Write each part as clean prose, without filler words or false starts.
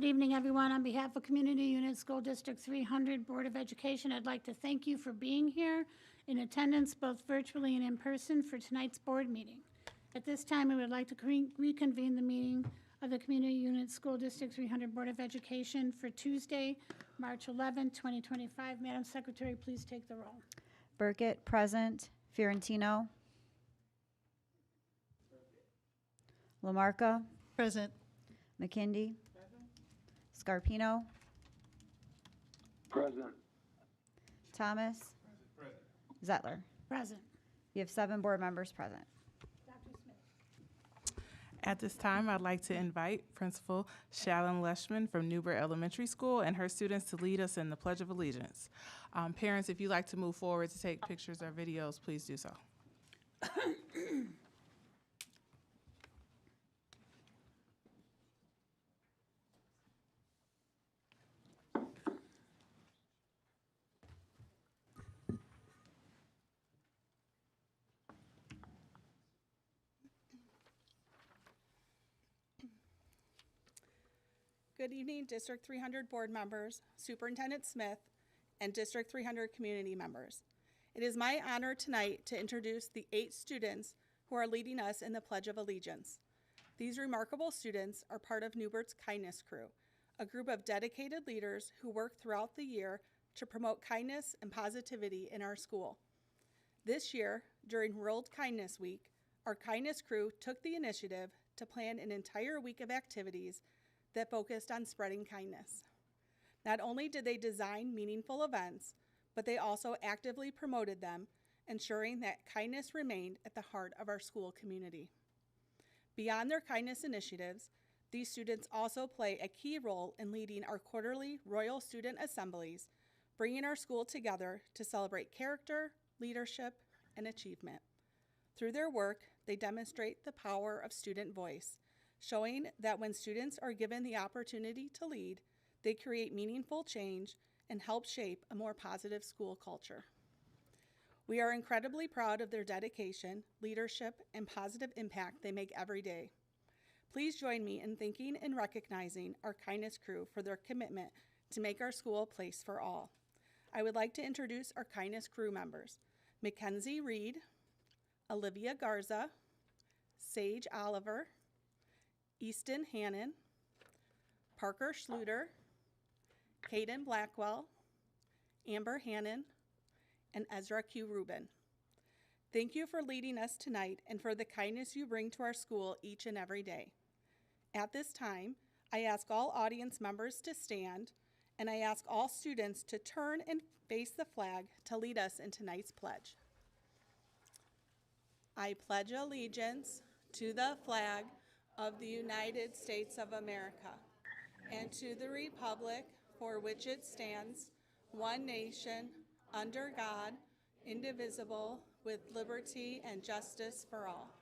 Good evening, everyone. On behalf of Community Unit School District 300 Board of Education, I'd like to thank you for being here in attendance, both virtually and in person, for tonight's board meeting. At this time, we would like to reconvene the meeting of the Community Unit School District 300 Board of Education for Tuesday, March 11, 2025. Madam Secretary, please take the roll. Burkett, present. Fiorentino. Lamarca. Present. McKindy. Scarpino. Present. Thomas. Zettler. Present. You have 7 board members present. Dr. Smith. At this time, I'd like to invite Principal Shalyn Leishman from Newburgh Elementary School and her students to lead us in the Pledge of Allegiance. Parents, if you'd like to move forward to take pictures or videos, please do so. Good evening, District 300 board members, Superintendent Smith, and District 300 community members. It is my honor tonight to introduce the 8 students who are leading us in the Pledge of Allegiance. These remarkable students are part of Newburgh's Kindness Crew, a group of dedicated leaders who work throughout the year to promote kindness and positivity in our school. This year, during World Kindness Week, our Kindness Crew took the initiative to plan an entire week of activities that focused on spreading kindness. Not only did they design meaningful events, but they also actively promoted them, ensuring that kindness remained at the heart of our school community. Beyond their kindness initiatives, these students also play a key role in leading our quarterly Royal Student Assemblies, bringing our school together to celebrate character, leadership, and achievement. Through their work, they demonstrate the power of student voice, showing that when students are given the opportunity to lead, they create meaningful change and help shape a more positive school culture. We are incredibly proud of their dedication, leadership, and positive impact they make every day. Please join me in thanking and recognizing our Kindness Crew for their commitment to make our school a place for all. I would like to introduce our Kindness Crew members: Mackenzie Reed, Olivia Garza, Sage Oliver, Easton Hannon, Parker Schluter, Caden Blackwell, Amber Hannon, and Ezra Q. Rubin. Thank you for leading us tonight and for the kindness you bring to our school each and every day. At this time, I ask all audience members to stand, and I ask all students to turn and face the flag to lead us in tonight's pledge. I pledge allegiance to the flag of the United States of America, and to the republic for which it stands, one nation, under God, indivisible, with liberty and justice for all.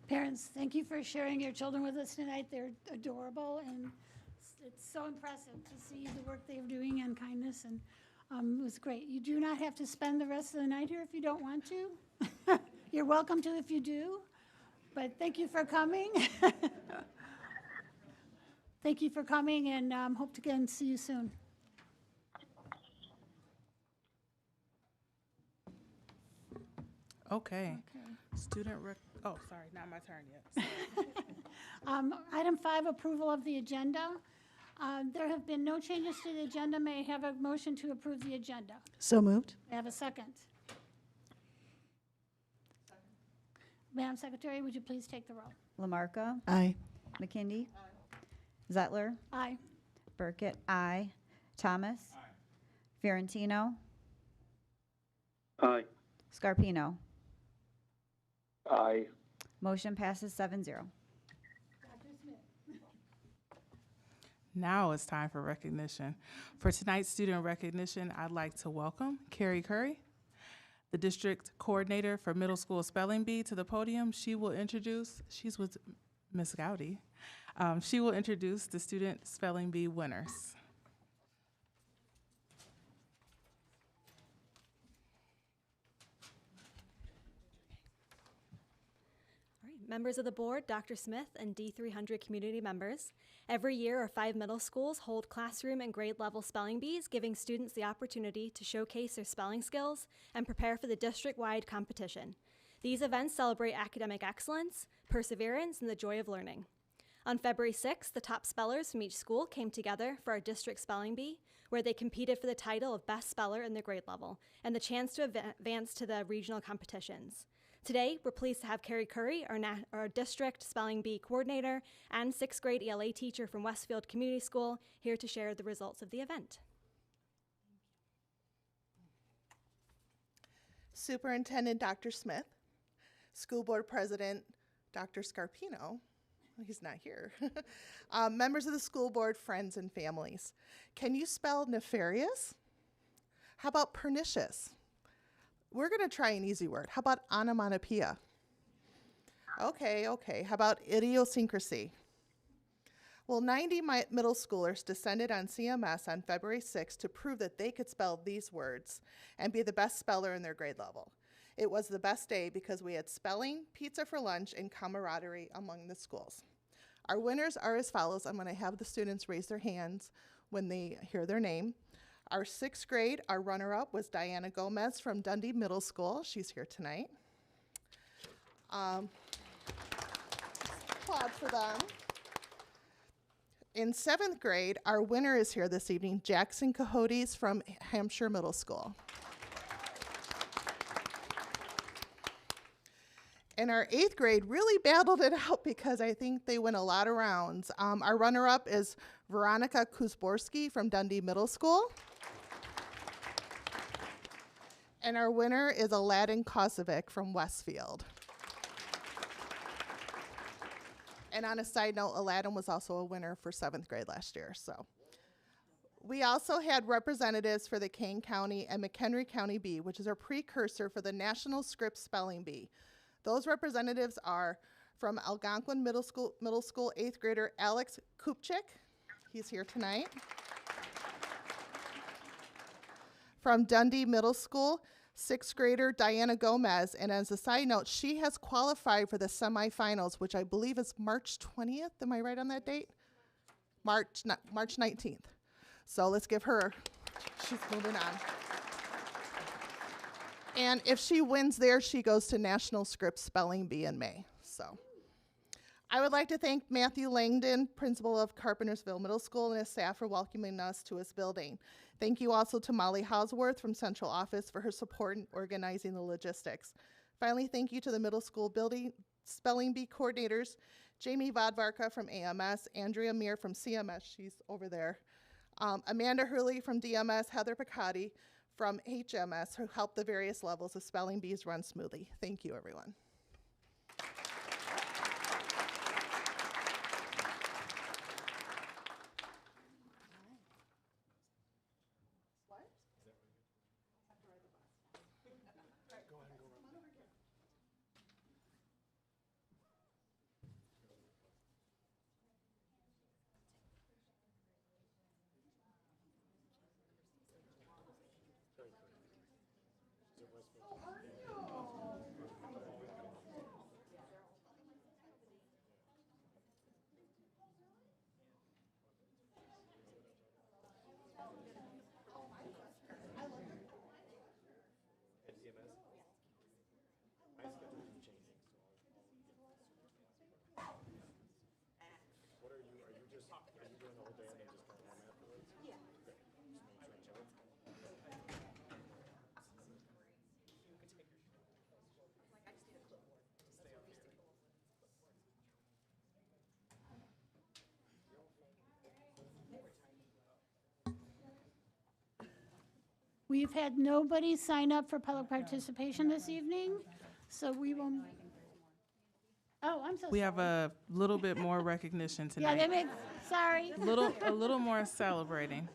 Parents, thank you for sharing your children with us tonight. They're adorable, and it's so impressive to see the work they're doing on kindness, and it was great. You do not have to spend the rest of the night here if you don't want to. You're welcome to if you do, but thank you for coming. Thank you for coming, and hope to again see you soon. Okay. Oh, sorry, not my turn yet. Item 5, approval of the agenda. There have been no changes to the agenda. May I have a motion to approve the agenda? So moved. May I have a second? Madam Secretary, would you please take the roll? Lamarca. Aye. McKindy. Zettler. Aye. Burkett, aye. Thomas. Fiorentino. Aye. Scarpino. Aye. Motion passes 7-0. Now it's time for recognition. For tonight's student recognition, I'd like to welcome Carrie Curry, the district coordinator for middle school spelling bee, to the podium. She's with Ms. Gowdy. She will introduce the student spelling bee winners. All right, members of the board, Dr. Smith, and D300 community members. Every year, our 5 middle schools hold classroom and grade level spelling bees, giving students the opportunity to showcase their spelling skills and prepare for the district-wide competition. These events celebrate academic excellence, perseverance, and the joy of learning. On February 6th, the top spellers from each school came together for our district spelling bee, where they competed for the title of best speller in their grade level and the chance to advance to the regional competitions. Today, we're pleased to have Carrie Curry, our district spelling bee coordinator and 6th grade ELA teacher from Westfield Community School, here to share the results of the event. Superintendent Dr. Smith, School Board President Dr. Scarpino, he's not here, members of the school board, friends, and families. Can you spell nefarious? How about pernicious? We're going to try an easy word. How about onomatopoeia? Okay. How about idiosyncrasy? Well, 90 middle schoolers descended on CMS on February 6th to prove that they could spell these words and be the best speller in their grade level. It was the best day because we had spelling, pizza for lunch, and camaraderie among the schools. Our winners are as follows. I'm going to have the students raise their hands when they hear their name. Our 6th grade, our runner-up was Diana Gomez from Dundee Middle School. She's here tonight. Applaud for them. In 7th grade, our winner is here this evening, Jackson Coyotes from Hampshire Middle School. And our 8th grade really battled it out because I think they win a lot of rounds. Our runner-up is Veronica Kuzborski from Dundee Middle School. And our winner is Aladdin Kosovic from Westfield. And on a side note, Aladdin was also a winner for 7th grade last year. So we also had representatives for the Kane County and McHenry County Bee, which is our precursor for the National Script Spelling Bee. Those representatives are from Algonquin Middle School 8th grader Alex Kupchik. He's here tonight. From Dundee Middle School, 6th grader Diana Gomez. And as a side note, she has qualified for the semifinals, which I believe is March 20th. Am I right on that date? March 19th. So let's give her, she's moving on. And if she wins there, she goes to National Script Spelling Bee in May. So I would like to thank Matthew Langdon, principal of Carpentersville Middle School, and his staff for welcoming us to his building. Thank you also to Molly Hausworth from Central Office for her support in organizing the logistics. Finally, thank you to the middle school building spelling bee coordinators, Jamie Vodvarka from AMS, Andrea Meir from CMS, she's over there, Amanda Hurley from DMS, Heather Picotti from HMS, who helped the various levels of spelling bees run smoothly. Thank you, everyone. We've had nobody sign up for public participation this evening, so we will, Oh, I'm so sorry. We have a little bit more recognition Yeah, tonight. they make, sorry. A little more celebrating.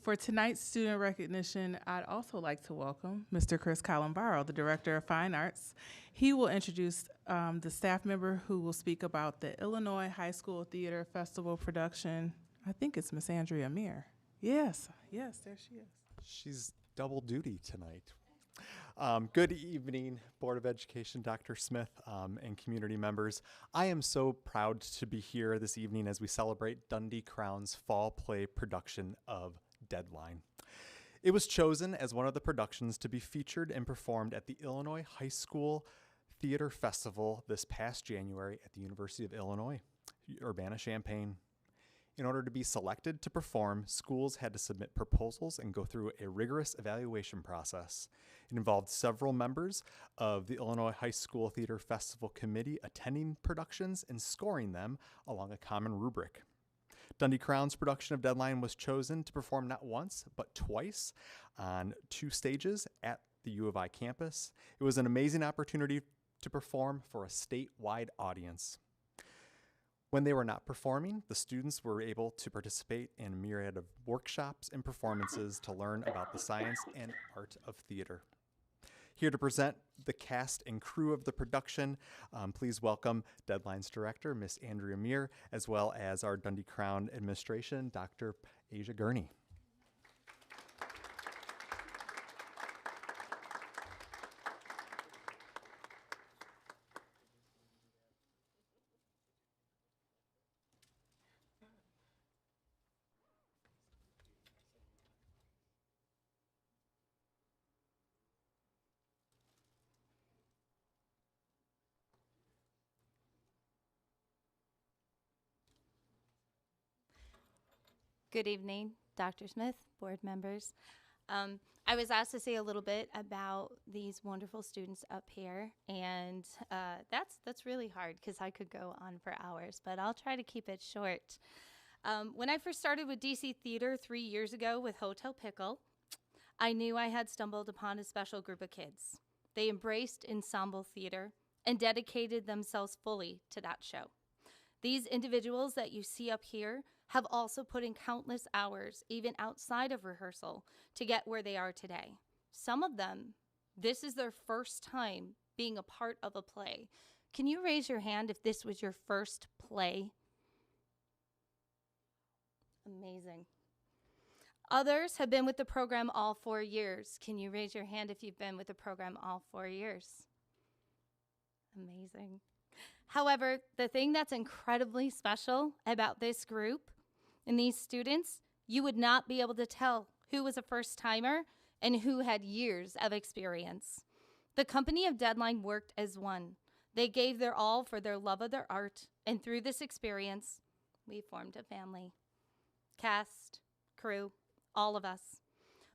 For tonight's student recognition, I'd also like to welcome Mr. Chris Columbaro, the Director of Fine Arts. He will introduce the staff member who will speak about the Illinois High School Theater Festival production. I think it's Miss Andrea Meir. Yes, there she is. She's double duty tonight. Good evening, Board of Education, Dr. Smith, and community members. I am so proud to be here this evening as we celebrate Dundee Crown's fall play production of Deadline. It was chosen as one of the productions to be featured and performed at the Illinois High School Theater Festival this past January at the University of Illinois, Urbana-Champaign. In order to be selected to perform, schools had to submit proposals and go through a rigorous evaluation process. It involved several members of the Illinois High School Theater Festival Committee attending productions and scoring them along a common rubric. Dundee Crown's production of Deadline was chosen to perform not once, but twice on 2 stages at the U of I campus. It was an amazing opportunity to perform for a statewide audience. When they were not performing, the students were able to participate in a myriad of workshops and performances to learn about the science and art of theater. Here to present the cast and crew of the production, please welcome Deadline's director, Miss Andrea Meir, as well as our Dundee Crown administration, Dr. Asia Gurney. Good evening, Dr. Smith, board members. I was asked to say a little bit about these wonderful students up here, and that's really hard because I could go on for hours, but I'll try to keep it short. When I first started with DC Theater 3 years ago with Hotel Pickle, I knew I had stumbled upon a special group of kids. They embraced ensemble theater and dedicated themselves fully to that show. These individuals that you see up here have also put in countless hours, even outside of rehearsal, to get where they are today. Some of them, this is their first time being a part of a play. Can you raise your hand if this was your first play? Amazing. Others have been with the program all 4 years. Can you raise your hand if you've been with the program all 4 years? Amazing. However, the thing that's incredibly special about this group and these students, you would not be able to tell who was a first-timer and who had years of experience. The company of Deadline worked as one. They gave their all for their love of their art, and through this experience, we formed a family. Cast, crew, all of us.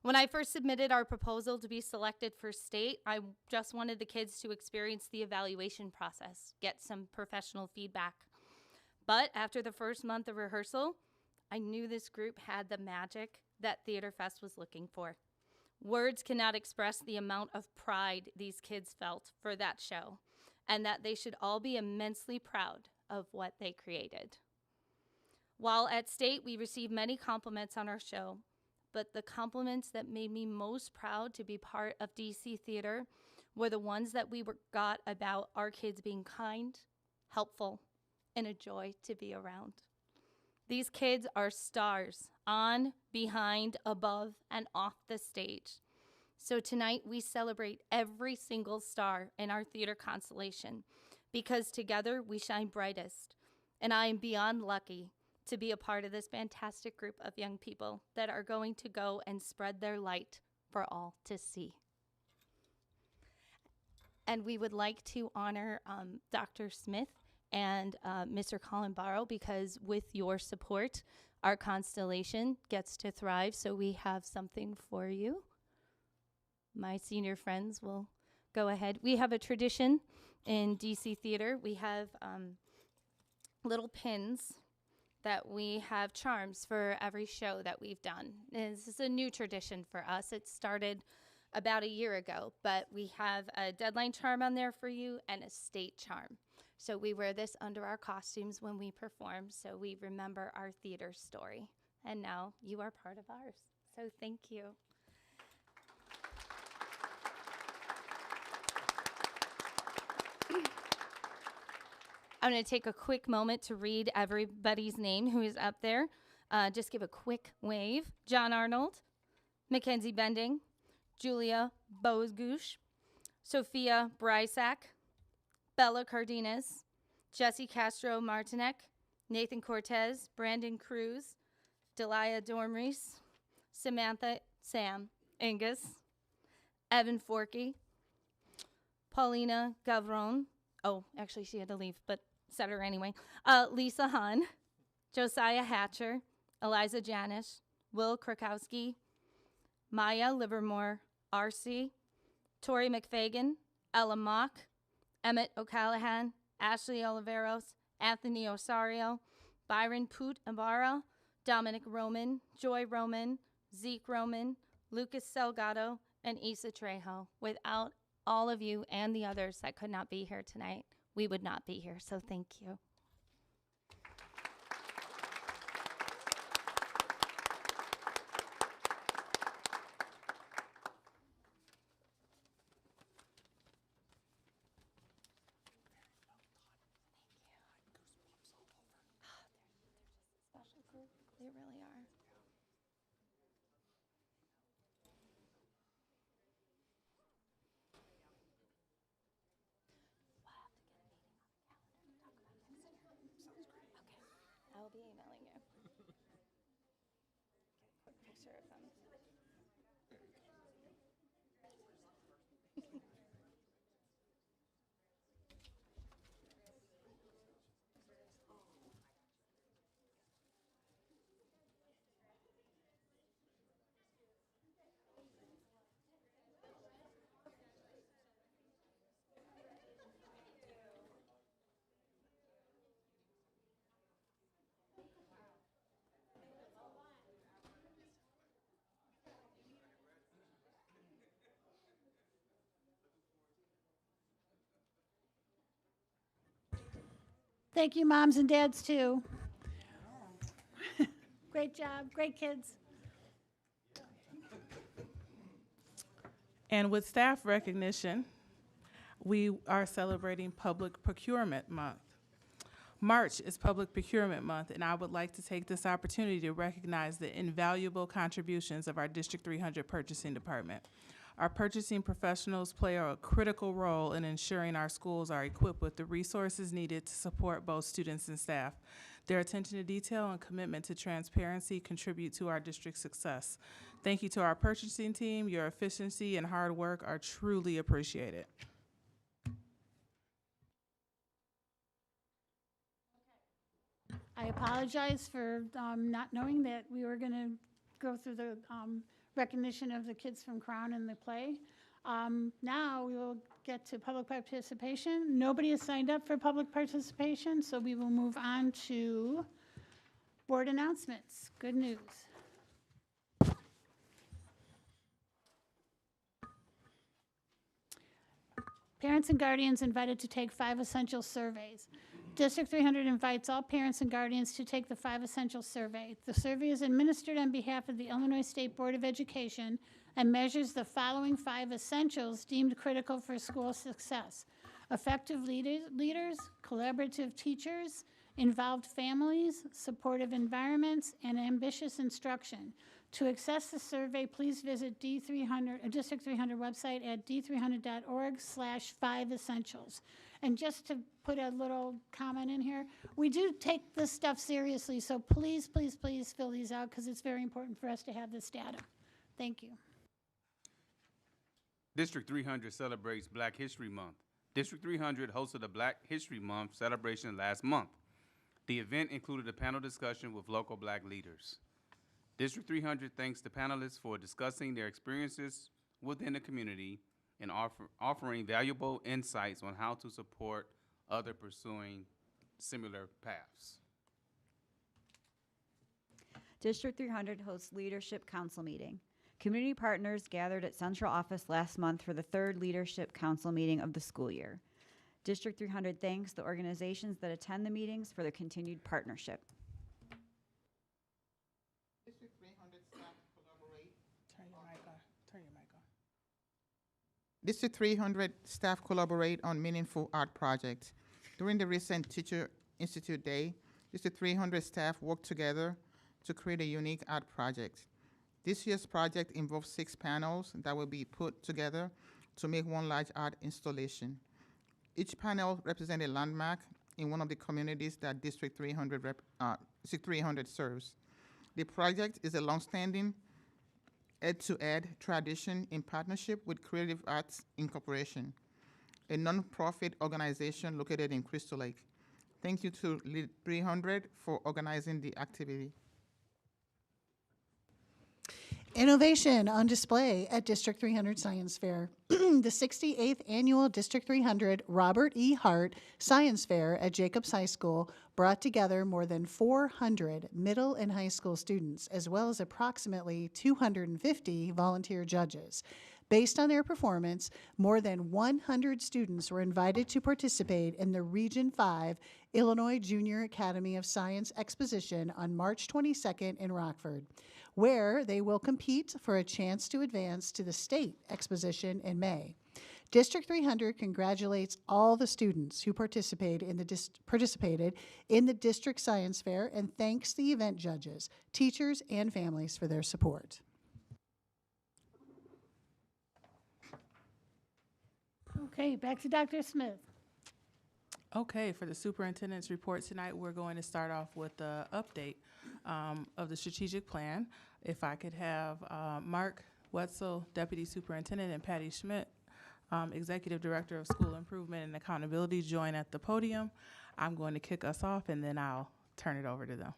When I first submitted our proposal to be selected for state, I just wanted the kids to experience the evaluation process, get some professional feedback. But after the first month of rehearsal, I knew this group had the magic that Theater Fest was looking for. Words cannot express the amount of pride these kids felt for that show, and that they should all be immensely proud of what they created. While at state, we received many compliments on our show, but the compliments that made me most proud to be part of DC Theater were the ones that we got about our kids being kind, helpful, and a joy to be around. These kids are stars on, behind, above, and off the stage. So tonight we celebrate every single star in our theater constellation because together we shine brightest. And I am beyond lucky to be a part of this fantastic group of young people that are going to go and spread their light for all to see. And we would like to honor Dr. Smith and Mr. Columbaro because with your support, our constellation gets to thrive. So we have something for you. My senior friends will go ahead. We have a tradition in DC Theater. We have little pins that we have charms for every show that we've done. And this is a new tradition for us. It started about a year ago, but we have a deadline charm on there for you and a state charm. So we wear this under our costumes when we perform, so we remember our theater story. And now you are part of ours. So thank you. I'm going to take a quick moment to read everybody's name who is up there. Just give a quick wave. John Arnold, Mackenzie Bending, Julia Bozgush, Sophia Brysack, Bella Cardenas, Jesse Castro Martinek, Nathan Cortez, Brandon Cruz, Delia Dormreese, Samantha Sam Angus, Evan Forkey, Paulina Gavron. Oh, actually, she had to leave, but said her anyway. Lisa Hahn, Josiah Hatcher, Eliza Janish, Will Krakowski, Maya Livermore, R.C., Tori McFagan, Ella Mock, Emmett O'Callahan, Ashley Oliveros, Anthony Osario, Byron Poot Ibarra, Dominic Roman, Joy Roman, Zeke Roman, Lucas Salgado, and Isa Trejo. Without all of you and the others that could not be here tonight, we would not be here, so thank you. Special group, they really are. I will be emailing you. Quick picture of them. Thank you, moms and dads, too. Great job, great kids. And with staff recognition, we are celebrating Public Procurement Month. March is Public Procurement Month, and I would like to take this opportunity to recognize the invaluable contributions of our District 300 Purchasing Department. Our purchasing professionals play a critical role in ensuring our schools are equipped with the resources needed to support both students and staff. Their attention to detail and commitment to transparency contribute to our district's success. Thank you to our purchasing team. Your efficiency and hard work are truly appreciated. I apologize for not knowing that we were going to go through the recognition of the kids from Crown in the play. Now we will get to public participation. Nobody has signed up for public participation, so we will move on to board announcements. Good news. Parents and guardians invited to take 5 essential surveys. District 300 invites all parents and guardians to take the 5 essential survey. The survey is administered on behalf of the Illinois State Board of Education and measures the following 5 essentials deemed critical for school success: effective leaders, collaborative teachers, involved families, supportive environments, and ambitious instruction. To access the survey, please visit District 300 website at d300.org/5essentials. And just to put a little comment in here, we do take this stuff seriously, so please, please, please fill these out because it's very important for us to have this data. Thank you. District 300 celebrates Black History Month. District 300 hosted a Black History Month celebration last month. The event included a panel discussion with local Black leaders. District 300 thanks the panelists for discussing their experiences within the community and offering valuable insights on how to support others pursuing similar paths. District 300 hosts Leadership Council meeting. Community partners gathered at central office last month for the third Leadership Council meeting of the school year. District 300 thanks the organizations that attend the meetings for their continued partnership. District 300 staff collaborate. Turn your mic on. Turn your mic on. District 300 staff collaborate on meaningful art projects. During the recent Teacher Institute Day, District 300 staff worked together to create a unique art project. This year's project involves 6 panels that will be put together to make one large art installation. Each panel represents a landmark in one of the communities that District 300 serves. The project is a longstanding ed-to-ed tradition in partnership with Creative Arts Incorporation, a nonprofit organization located in Crystal Lake. Thank you to Lead 300 for organizing the activity. Innovation on display at District 300 Science Fair. The 68th Annual District 300 Robert E. Hart Science Fair at Jacobs High School brought together more than 400 middle and high school students, as well as approximately 250 volunteer judges. Based on their performance, more than 100 students were invited to participate in the Region 5 Illinois Junior Academy of Science Exposition on March 22nd in Rockford, where they will compete for a chance to advance to the state exposition in May. District 300 congratulates all the students who participated in the District Science Fair and thanks the event judges, teachers, and families for their support. Okay, back to Dr. Smith. Okay, for the superintendent's report tonight, we're going to start off with the update of the strategic plan. If I could have Mark Wetzel, Deputy Superintendent, and Patty Schmidt, Executive Director of School Improvement and Accountability, join at the podium. I'm going to kick us off, and then I'll turn it over to them.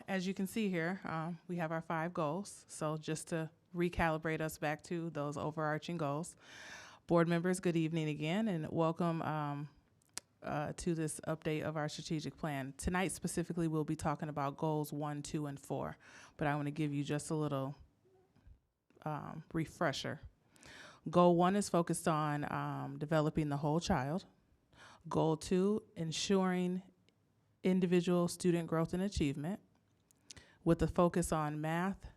As you can see here, we have our 5 goals. So just to recalibrate us back to those overarching goals. Board members, good evening again, and welcome to this update of our strategic plan. Tonight specifically, we'll be talking about goals 1, 2, and 4, but I want to give you just a little refresher. Goal 1 is focused on developing the whole child. Goal 2, ensuring individual student growth and achievement with a focus on math,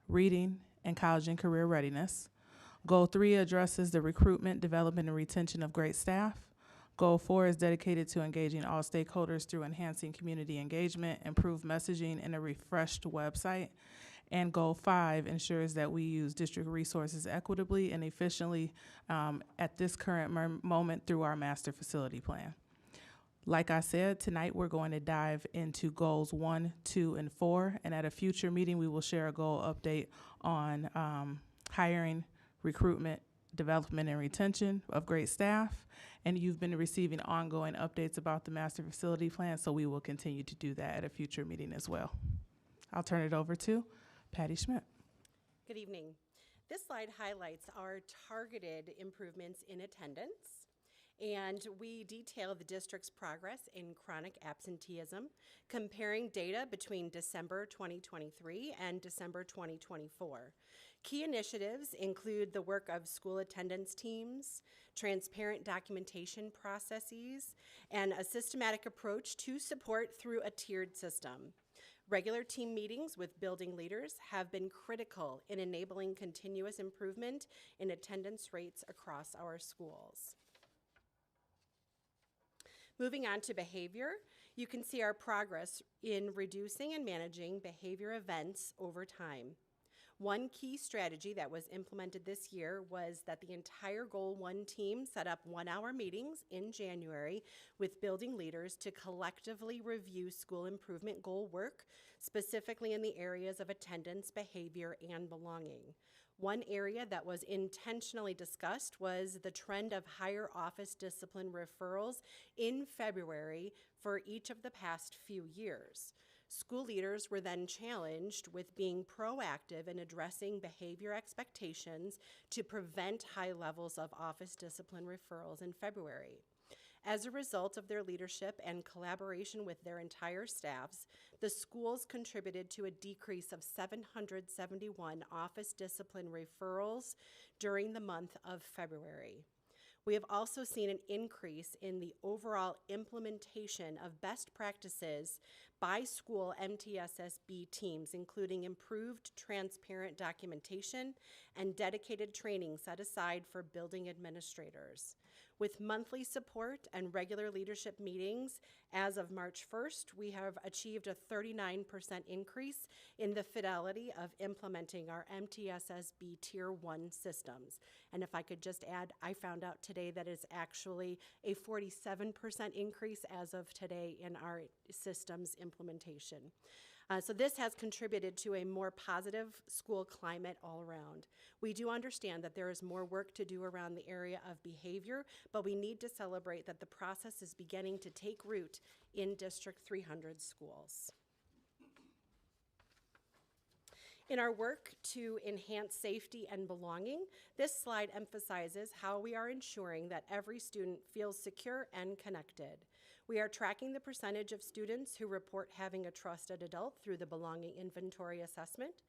reading, and college and career readiness. Goal 3 addresses the recruitment, development, and retention of great staff. Goal 4 is dedicated to engaging all stakeholders through enhancing community engagement, improved messaging, and a refreshed website. And Goal 5 ensures that we use district resources equitably and efficiently at this current moment through our master facility plan. Like I said, tonight we're going to dive into goals 1, 2, and 4, and at a future meeting we will share a goal update on hiring, recruitment, development, and retention of great staff. And you've been receiving ongoing updates about the master facility plan, so we will continue to do that at a future meeting as well. I'll turn it over to Patty Schmidt. Good evening. This slide highlights our targeted improvements in attendance, and we detail the district's progress in chronic absenteeism, comparing data between December 2023 and December 2024. Key initiatives include the work of school attendance teams, transparent documentation processes, and a systematic approach to support through a tiered system. Regular team meetings with building leaders have been critical in enabling continuous improvement in attendance rates across our schools. Moving on to behavior, you can see our progress in reducing and managing behavior events over time. One key strategy that was implemented this year was that the entire Goal 1 team set up 1-hour meetings in January with building leaders to collectively review school improvement goal work, specifically in the areas of attendance, behavior, and belonging. One area that was intentionally discussed was the trend of higher office discipline referrals in February for each of the past few years. School leaders were then challenged with being proactive in addressing behavior expectations to prevent high levels of office discipline referrals in February. As a result of their leadership and collaboration with their entire staffs, the schools contributed to a decrease of 771 office discipline referrals during the month of February. We have also seen an increase in the overall implementation of best practices by school MTSSB teams, including improved transparent documentation and dedicated training set aside for building administrators. With monthly support and regular leadership meetings, as of March 1st, we have achieved a 39% increase in the fidelity of implementing our MTSSB Tier 1 systems. And if I could just add, I found out today that it's actually a 47% increase as of today in our systems implementation. So this has contributed to a more positive school climate all around. We do understand that there is more work to do around the area of behavior, but we need to celebrate that the process is beginning to take root in District 300 schools. In our work to enhance safety and belonging, this slide emphasizes how we are ensuring that every student feels secure and connected. We are tracking the percentage of students who report having a trusted adult through the Belonging Inventory Assessment.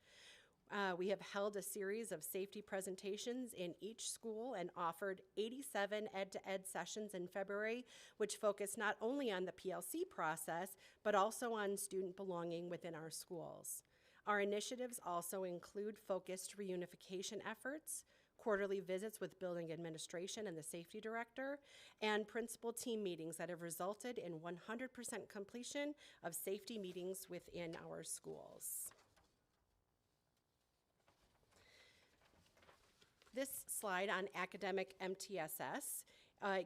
We have held a series of safety presentations in each school and offered 87 ed-to-ed sessions in February, which focus not only on the PLC process, but also on student belonging within our schools. Our initiatives also include focused reunification efforts, quarterly visits with building administration and the safety director, and principal team meetings that have resulted in 100% completion of safety meetings within our schools. This slide on academic MTSS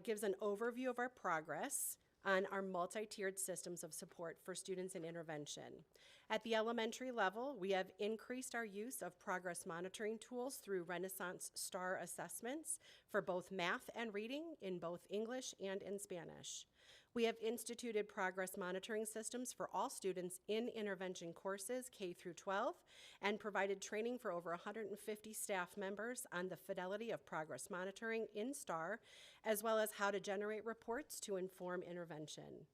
gives an overview of our progress on our multi-tiered systems of support for students in intervention. At the elementary level, we have increased our use of progress monitoring tools through Renaissance STAR assessments for both math and reading in both English and in Spanish. We have instituted progress monitoring systems for all students in intervention courses K through 12 and provided training for over 150 staff members on the fidelity of progress monitoring in STAR, as well as how to generate reports to inform intervention.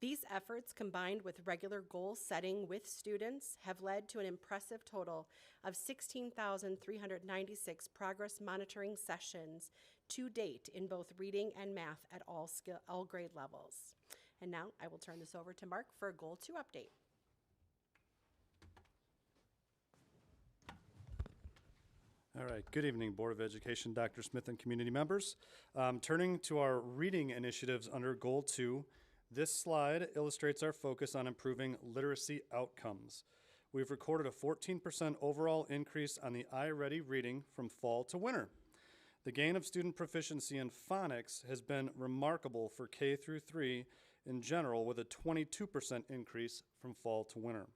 These efforts, combined with regular goal setting with students, have led to an impressive total of 16,396 progress monitoring sessions to date in both reading and math at all grade levels. And now I will turn this over to Mark for a Goal 2 update. All right, good evening, Board of Education, Dr. Smith, and community members. Turning to our reading initiatives under Goal 2, this slide illustrates our focus on improving literacy outcomes. We've recorded a 14% overall increase on the iReady reading from fall to winter. The gain of student proficiency in phonics has been remarkable for K through 3 in general, with a 22% increase from fall to winter.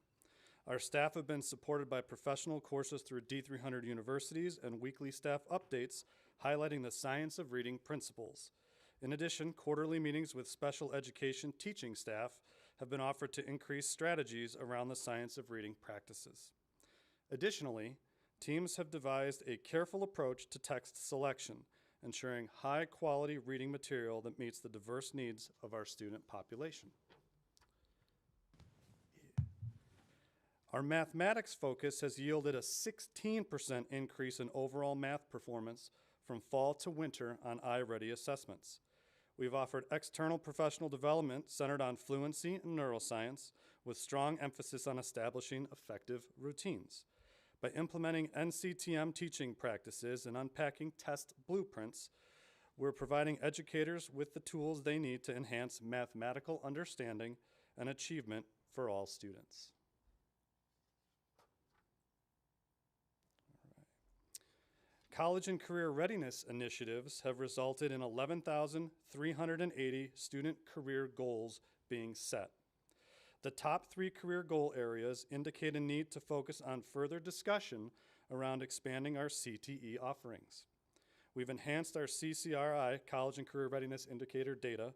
Our staff have been supported by professional courses through D300 universities and weekly staff updates highlighting the science of reading principles. In addition, quarterly meetings with special education teaching staff have been offered to increase strategies around the science of reading practices. Additionally, teams have devised a careful approach to text selection, ensuring high-quality reading material that meets the diverse needs of our student population. Our mathematics focus has yielded a 16% increase in overall math performance from fall to winter on iReady assessments. We've offered external professional development centered on fluency and neuroscience, with strong emphasis on establishing effective routines. By implementing NCTM teaching practices and unpacking test blueprints, we're providing educators with the tools they need to enhance mathematical understanding and achievement for all students. College and career readiness initiatives have resulted in 11,380 student career goals being set. The top 3 career goal areas indicate a need to focus on further discussion around expanding our CTE offerings. We've enhanced our CCRI, College and Career Readiness Indicator data,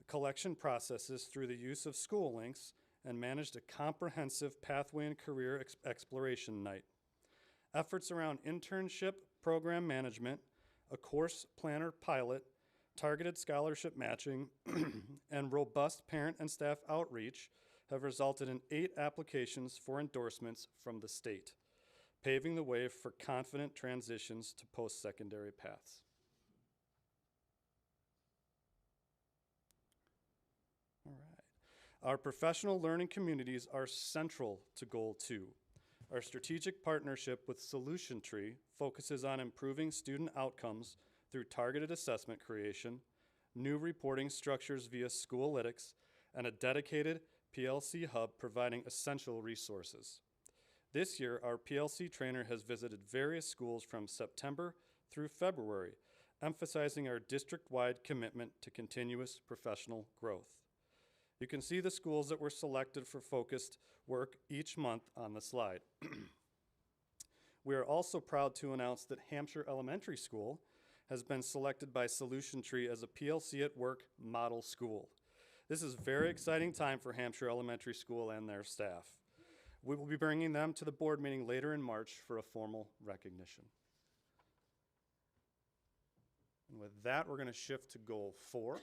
collection processes through the use of school links and managed a comprehensive pathway and career exploration night. Efforts around internship program management, a course planner pilot, targeted scholarship matching, and robust parent and staff outreach have resulted in 8 applications for endorsements from the state, paving the way for confident transitions to post-secondary paths. All right. Our professional learning communities are central to Goal 2. Our strategic partnership with Solution Tree focuses on improving student outcomes through targeted assessment creation, new reporting structures via Schoolytics, and a dedicated PLC hub providing essential resources. This year, our PLC trainer has visited various schools from September through February, emphasizing our district-wide commitment to continuous professional growth. You can see the schools that were selected for focused work each month on the slide. We are also proud to announce that Hampshire Elementary School has been selected by Solution Tree as a PLC at Work model school. This is a very exciting time for Hampshire Elementary School and their staff. We will be bringing them to the board meeting later in March for a formal recognition. And with that, we're going to shift to Goal 4.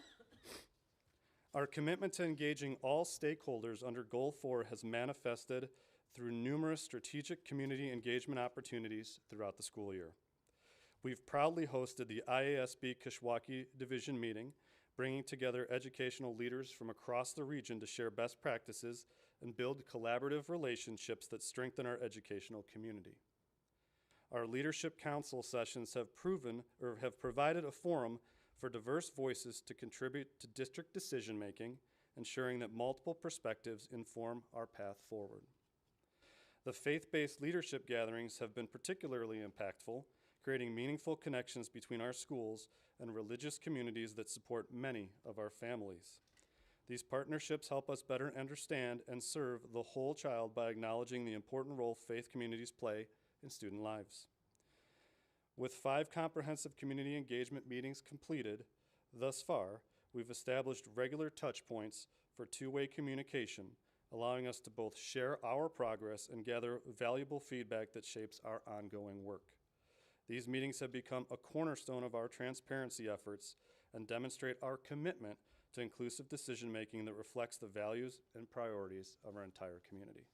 Our commitment to engaging all stakeholders under Goal 4 has manifested through numerous strategic community engagement opportunities throughout the school year. We've proudly hosted the IASB Kishwaukee Division meeting, bringing together educational leaders from across the region to share best practices and build collaborative relationships that strengthen our educational community. Our Leadership Council sessions have provided a forum for diverse voices to contribute to district decision-making, ensuring that multiple perspectives inform our path forward. The faith-based leadership gatherings have been particularly impactful, creating meaningful connections between our schools and religious communities that support many of our families. These partnerships help us better understand and serve the whole child by acknowledging the important role faith communities play in student lives. With 5 comprehensive community engagement meetings completed thus far, we've established regular touch points for two-way communication, allowing us to both share our progress and gather valuable feedback that shapes our ongoing work. These meetings have become a cornerstone of our transparency efforts and demonstrate our commitment to inclusive decision-making that reflects the values and priorities of our entire community.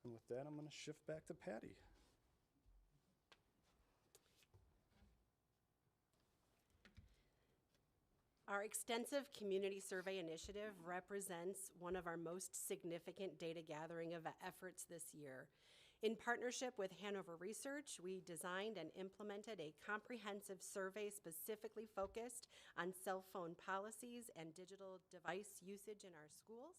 And with that, I'm going to shift back to Patty. Our extensive community survey initiative represents one of our most significant data gathering efforts this year. In partnership with Hanover Research, we designed and implemented a comprehensive survey specifically focused on cell phone policies and digital device usage in our schools.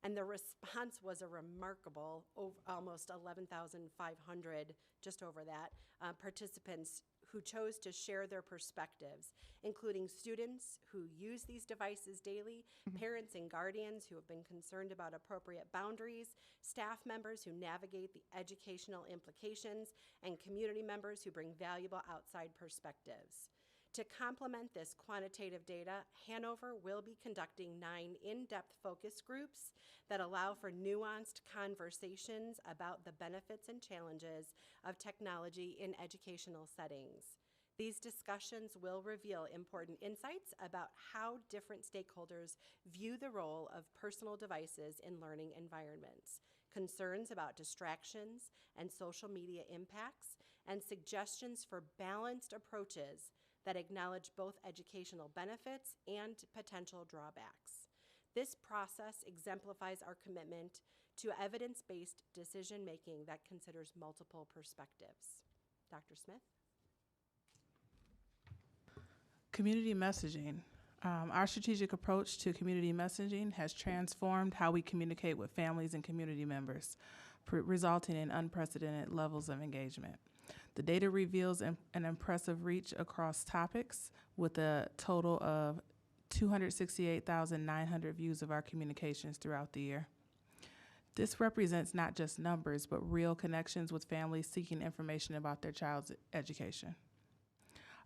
And the response was a remarkable, almost 11,500, just over that, participants who chose to share their perspectives, including students who use these devices daily, parents and guardians who have been concerned about appropriate boundaries, staff members who navigate the educational implications, and community members who bring valuable outside perspectives. To complement this quantitative data, Hanover will be conducting 9 in-depth focus groups that allow for nuanced conversations about the benefits and challenges of technology in educational settings. These discussions will reveal important insights about how different stakeholders view the role of personal devices in learning environments, concerns about distractions and social media impacts, and suggestions for balanced approaches that acknowledge both educational benefits and potential drawbacks. This process exemplifies our commitment to evidence-based decision-making that considers multiple perspectives. Dr. Smith? Community messaging. Our strategic approach to community messaging has transformed how we communicate with families and community members, resulting in unprecedented levels of engagement. The data reveals an impressive reach across topics with a total of 268,900 views of our communications throughout the year. This represents not just numbers, but real connections with families seeking information about their child's education.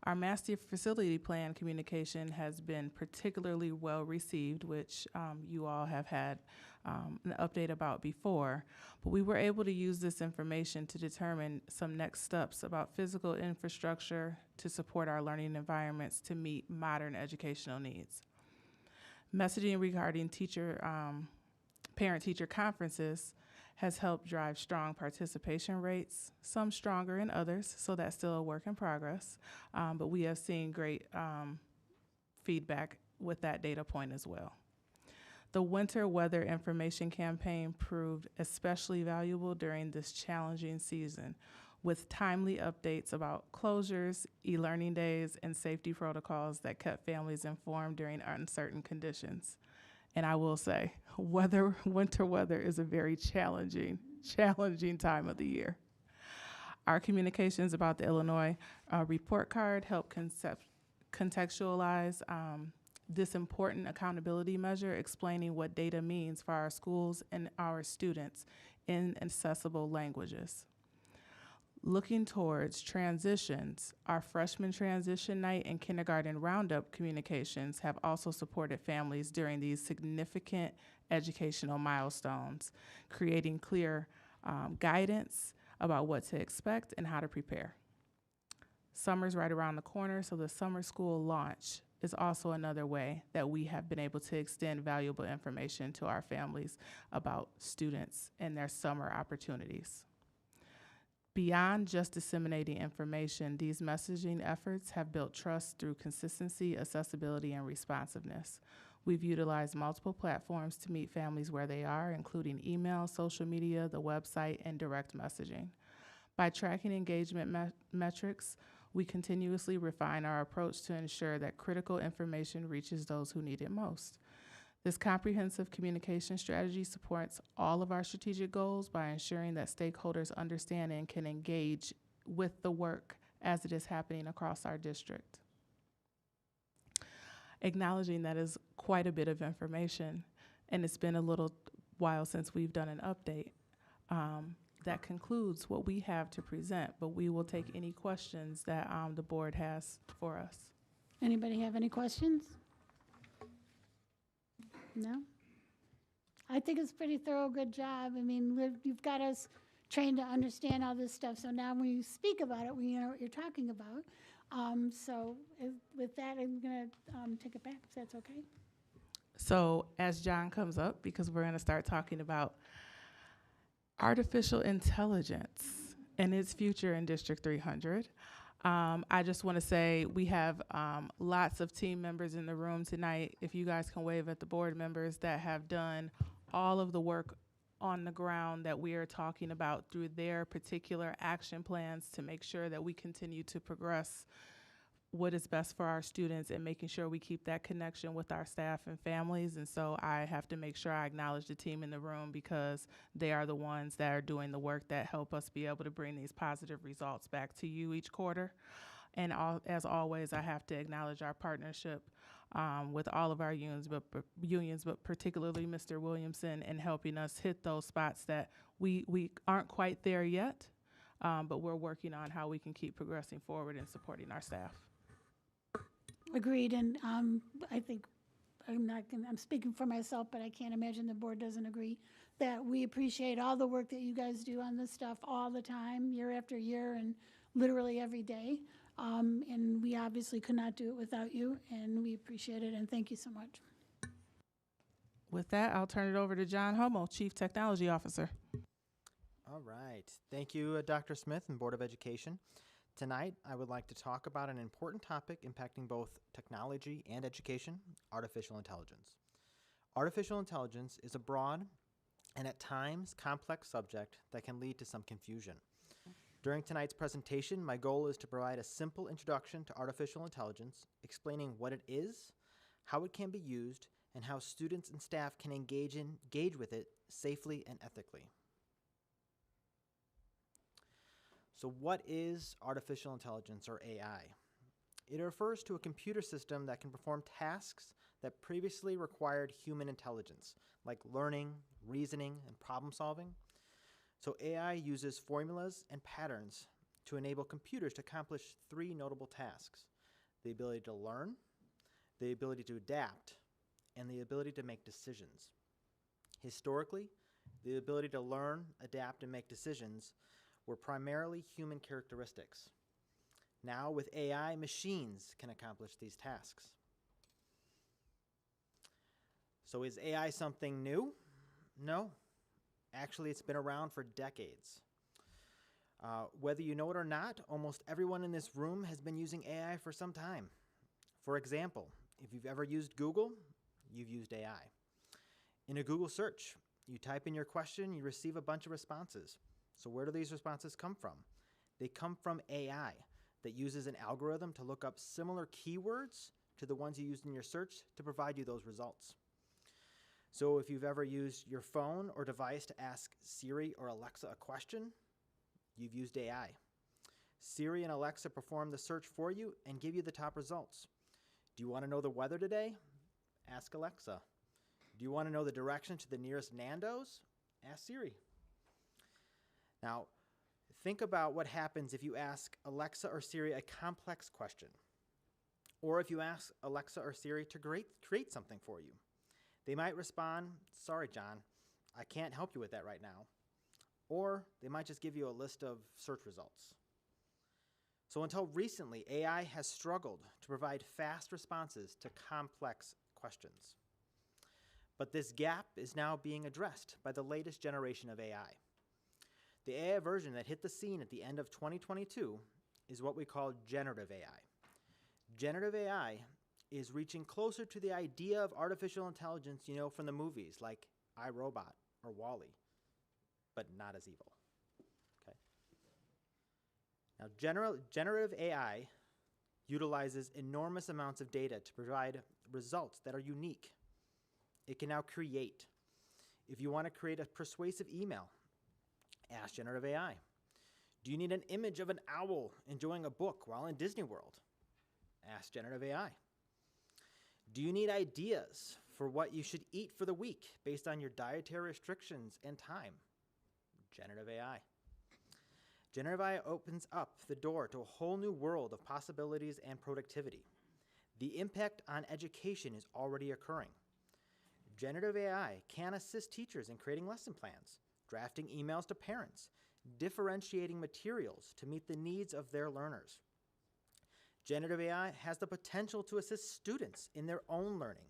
Our master facility plan communication has been particularly well received, which you all have had an update about before. But we were able to use this information to determine some next steps about physical infrastructure to support our learning environments to meet modern educational needs. Messaging regarding parent-teacher conferences has helped drive strong participation rates, some stronger than others, so that's still a work in progress. But we have seen great feedback with that data point as well. The winter weather information campaign proved especially valuable during this challenging season, with timely updates about closures, e-learning days, and safety protocols that kept families informed during uncertain conditions. And I will say, winter weather is a very challenging time of the year. Our communications about the Illinois report card help contextualize this important accountability measure, explaining what data means for our schools and our students in accessible languages. Looking towards transitions, our freshman transition night and kindergarten roundup communications have also supported families during these significant educational milestones, creating clear guidance about what to expect and how to prepare. Summer's right around the corner, so the summer school launch is also another way that we have been able to extend valuable information to our families about students and their summer opportunities. Beyond just disseminating information, these messaging efforts have built trust through consistency, accessibility, and responsiveness. We've utilized multiple platforms to meet families where they are, including email, social media, the website, and direct messaging. By tracking engagement metrics, we continuously refine our approach to ensure that critical information reaches those who need it most. This comprehensive communication strategy supports all of our strategic goals by ensuring that stakeholders understand and can engage with the work as it is happening across our district. Acknowledging that is quite a bit of information, and it's been a little while since we've done an update. That concludes what we have to present, but we will take any questions that the board has for us. Anybody have any questions? No? I think it's a pretty thorough, good job. I mean, you've got us trained to understand all this stuff, so now when you speak about it, we know what you're talking about. With that, I'm going to take it back, if that's okay. So as John comes up, because we're going to start talking about artificial intelligence and its future in District 300. I just want to say we have lots of team members in the room tonight. If you guys can wave at the board members that have done all of the work on the ground that we are talking about through their particular action plans to make sure that we continue to progress what is best for our students and making sure we keep that connection with our staff and families. And so I have to make sure I acknowledge the team in the room because they are the ones that are doing the work that help us be able to bring these positive results back to you each quarter. And as always, I have to acknowledge our partnership with all of our unions, but particularly Mr. Williamson in helping us hit those spots that we aren't quite there yet, but we're working on how we can keep progressing forward and supporting our staff. Agreed, and I think I'm speaking for myself, but I can't imagine the board doesn't agree that we appreciate all the work that you guys do on this stuff all the time, year after year, and literally every day. And we obviously could not do it without you, and we appreciate it, and thank you so much. With that, I'll turn it over to John Homo, Chief Technology Officer. All right. Thank you, Dr. Smith and Board of Education. Tonight, I would like to talk about an important topic impacting both technology and education, artificial intelligence. Artificial intelligence is a broad and at times complex subject that can lead to some confusion. During tonight's presentation, my goal is to provide a simple introduction to artificial intelligence, explaining what it is, how it can be used, and how students and staff can engage with it safely and ethically. So what is artificial intelligence, or AI? It refers to a computer system that can perform tasks that previously required human intelligence, like learning, reasoning, and problem solving. So AI uses formulas and patterns to enable computers to accomplish three notable tasks. the ability to learn, the ability to adapt, and the ability to make decisions. Historically, the ability to learn, adapt, and make decisions were primarily human characteristics. Now, with AI, machines can accomplish these tasks. So is AI something new? No. Actually, it's been around for decades. Whether you know it or not, almost everyone in this room has been using AI for some time. For example, if you've ever used Google, you've used AI. In a Google search, you type in your question, you receive a bunch of responses. So where do these responses come from? They come from AI that uses an algorithm to look up similar keywords to the ones you used in your search to provide you those results. So if you've ever used your phone or device to ask Siri or Alexa a question, you've used AI. Siri and Alexa perform the search for you and give you the top results. Do you want to know the weather today? Ask Alexa. Do you want to know the direction to the nearest Nando's? Ask Siri. Now, think about what happens if you ask Alexa or Siri a complex question, or if you ask Alexa or Siri to create something for you. They might respond, "Sorry, John, I can't help you with that right now." Or they might just give you a list of search results. So until recently, AI has struggled to provide fast responses to complex questions. But this gap is now being addressed by the latest generation of AI. The AI version that hit the scene at the end of 2022 is what we call generative AI. Generative AI is reaching closer to the idea of artificial intelligence you know from the movies like I, Robot or WALL-E, but not as evil. Okay. Now, generative AI utilizes enormous amounts of data to provide results that are unique. It can now create. If you want to create a persuasive email, ask generative AI. Do you need an image of an owl enjoying a book while in Disney World? Ask generative AI. Do you need ideas for what you should eat for the week based on your dietary restrictions and time? Generative AI. Generative AI opens up the door to a whole new world of possibilities and productivity. The impact on education is already occurring. Generative AI can assist teachers in creating lesson plans, drafting emails to parents, differentiating materials to meet the needs of their learners. Generative AI has the potential to assist students in their own learning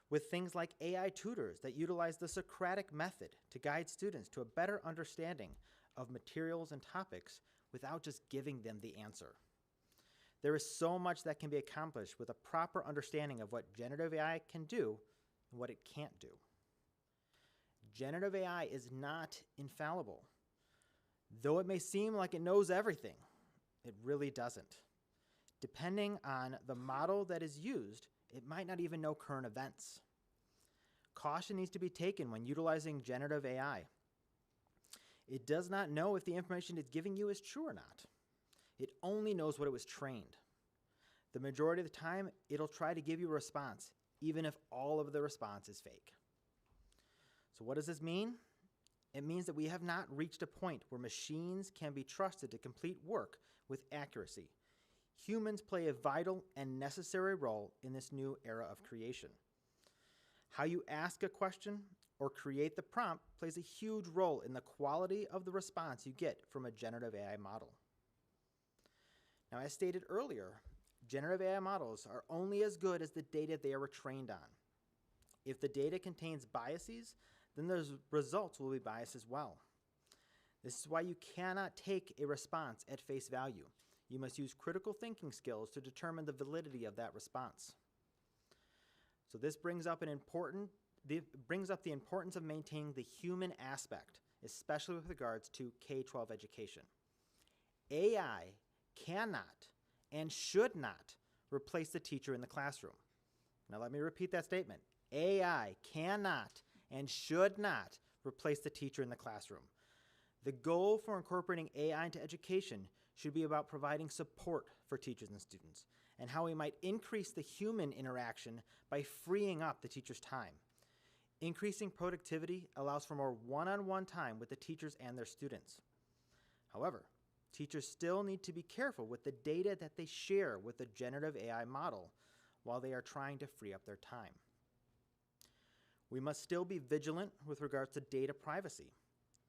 with things like AI tutors that utilize the Socratic method to guide students to a better understanding of materials and topics without just giving them the answer. There is so much that can be accomplished with a proper understanding of what generative AI can do and what it can't do. Generative AI is not infallible. Though it may seem like it knows everything, it really doesn't. Depending on the model that is used, it might not even know current events. Caution needs to be taken when utilizing generative AI. It does not know if the information it's giving you is true or not. It only knows what it was trained. The majority of the time, it'll try to give you a response, even if all of the response is fake. So what does this mean? It means that we have not reached a point where machines can be trusted to complete work with accuracy. Humans play a vital and necessary role in this new era of creation. How you ask a question or create the prompt plays a huge role in the quality of the response you get from a generative AI model. Now, as stated earlier, generative AI models are only as good as the data they are trained on. If the data contains biases, then the results will be biased as well. This is why you cannot take a response at face value. You must use critical thinking skills to determine the validity of that response. So this brings up the importance of maintaining the human aspect, especially with regards to K-12 education. AI cannot and should not replace the teacher in the classroom. Now let me repeat that statement. AI cannot and should not replace the teacher in the classroom. The goal for incorporating AI into education should be about providing support for teachers and students and how we might increase the human interaction by freeing up the teacher's time. Increasing productivity allows for more one-on-one time with the teachers and their students. However, teachers still need to be careful with the data that they share with the generative AI model while they are trying to free up their time. We must still be vigilant with regards to data privacy.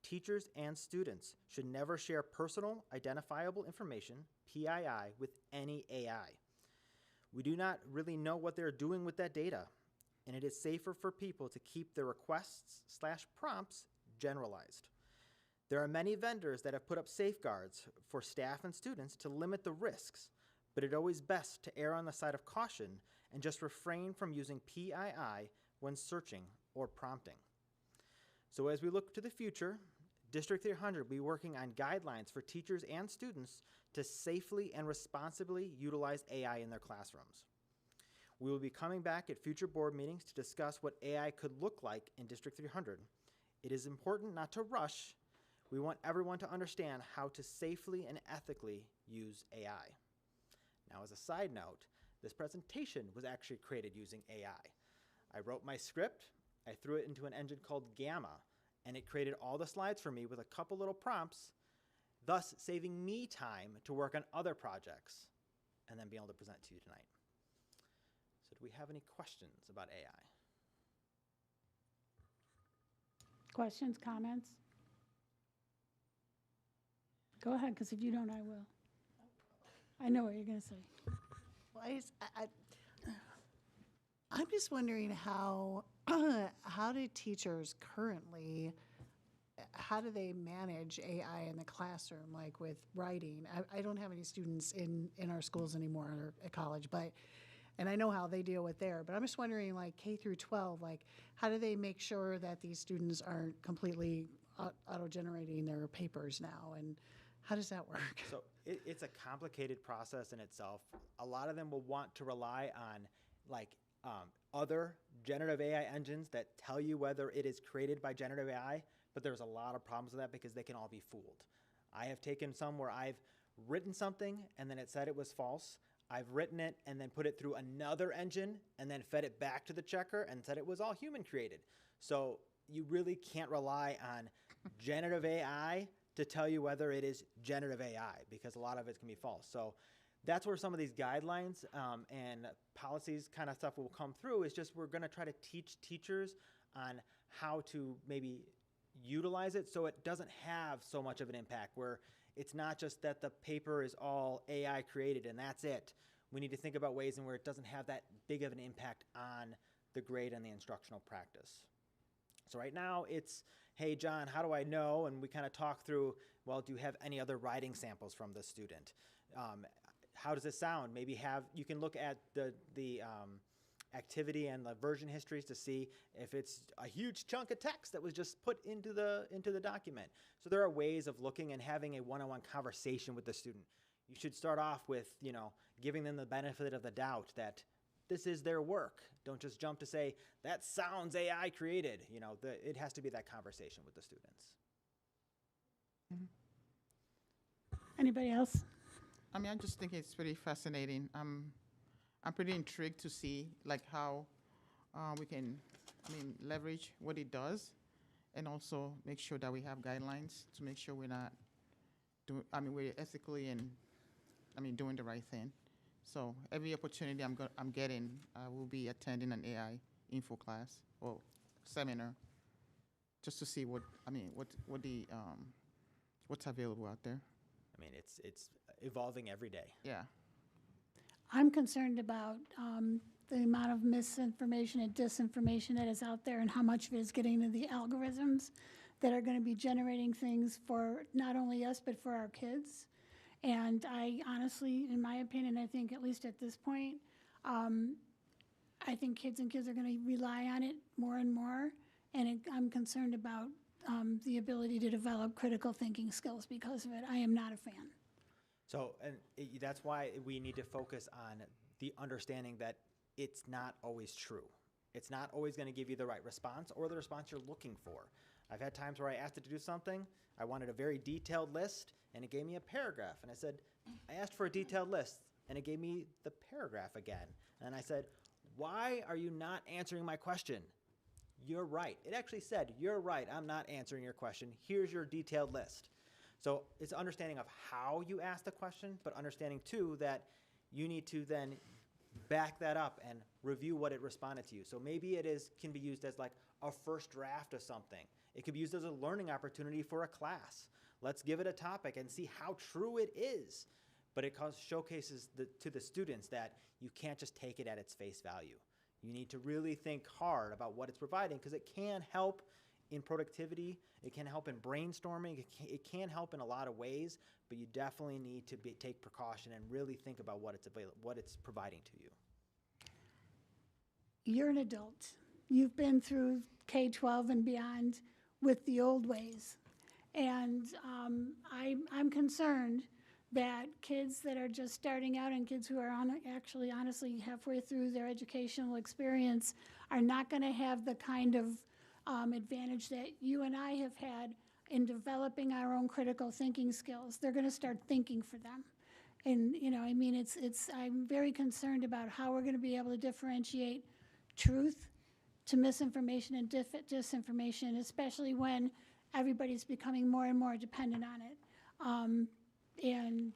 Teachers and students should never share personal identifiable information, PII, with any AI. We do not really know what they're doing with that data, and it is safer for people to keep their requests/prompts generalized. There are many vendors that have put up safeguards for staff and students to limit the risks, but it's always best to err on the side of caution and just refrain from using PII when searching or prompting. So as we look to the future, District 300 will be working on guidelines for teachers and students to safely and responsibly utilize AI in their classrooms. We will be coming back at future board meetings to discuss what AI could look like in District 300. It is important not to rush. We want everyone to understand how to safely and ethically use AI. Now, as a side note, this presentation was actually created using AI. I wrote my script, I threw it into an engine called Gamma, and it created all the slides for me with a couple little prompts, thus saving me time to work on other projects and then be able to present to you tonight. So do we have any questions about AI? Questions, comments? Go ahead, because if you don't, I will. I know what you're going to say. Well, I'm just wondering how do teachers currently, how do they manage AI in the classroom, like with writing? I don't have any students in our schools anymore or at college, and I know how they deal with there, but I'm just wondering, like K through 12, like how do they make sure that these students aren't completely auto-generating their papers now, and how does that work? So it's a complicated process in itself. A lot of them will want to rely on like other generative AI engines that tell you whether it is created by generative AI, but there's a lot of problems with that because they can all be fooled. I have taken some where I've written something and then it said it was false. I've written it and then put it through another engine and then fed it back to the checker and said it was all human created. So you really can't rely on generative AI to tell you whether it is generative AI because a lot of it can be false. So that's where some of these guidelines and policies kind of stuff will come through, is just we're going to try to teach teachers on how to maybe utilize it so it doesn't have so much of an impact, where it's not just that the paper is all AI created and that's it. We need to think about ways in where it doesn't have that big of an impact on the grade and the instructional practice. So right now it's, hey, John, how do I know? And we kind of talk through, well, do you have any other writing samples from the student? How does it sound? Maybe you can look at the activity and the version histories to see if it's a huge chunk of text that was just put into the document. So there are ways of looking and having a one-on-one conversation with the student. You should start off with, giving them the benefit of the doubt that this is their work. Don't just jump to say, that sounds AI created. It has to be that conversation with the students. Anybody else? I mean, I just think it's pretty fascinating. I'm pretty intrigued to see like how we can, leverage what it does, and also make sure that we have guidelines to make sure we're not we're ethically and doing the right thing. So every opportunity I'm getting, I will be attending an AI info class or seminar, just to see what's available out there. It's evolving every day. Yeah. I'm concerned about the amount of misinformation and disinformation that is out there and how much of it is getting into the algorithms that are going to be generating things for not only us, but for our kids. And I honestly, in my opinion, I think at least at this point, I think kids are going to rely on it more and more. And I'm concerned about the ability to develop critical thinking skills because of it. I am not a fan. So, that's why we need to focus on the understanding that it's not always true. It's not always going to give you the right response or the response you're looking for. I've had times where I asked it to do something, I wanted a very detailed list, and it gave me a paragraph. And I said, I asked for a detailed list, and it gave me the paragraph again. And I said, why are you not answering my question? You're right. It actually said, you're right, I'm not answering your question. Here's your detailed list. So it's understanding of how you ask the question, but understanding too that you need to then back that up and review what it responded to you. So maybe can be used as like a first draft of something. It could be used as a learning opportunity for a class. Let's give it a topic and see how true it is. But it showcases to the students that you can't just take it at its face value. You need to really think hard about what it's providing, because it can help in productivity, it can help in brainstorming, it can help in a lot of ways, but you definitely need to take precaution and really think about what it's providing to you. You're an adult. You've been through K-12 and beyond with the old ways. And I'm concerned that kids that are just starting out and kids who are actually honestly halfway through their educational experience are not going to have the kind of advantage that you and I have had in developing our own critical thinking skills. They're going to start thinking for them. And, I'm very concerned about how we're going to be able to differentiate truth to misinformation and disinformation, especially when everybody's becoming more and more dependent on it. And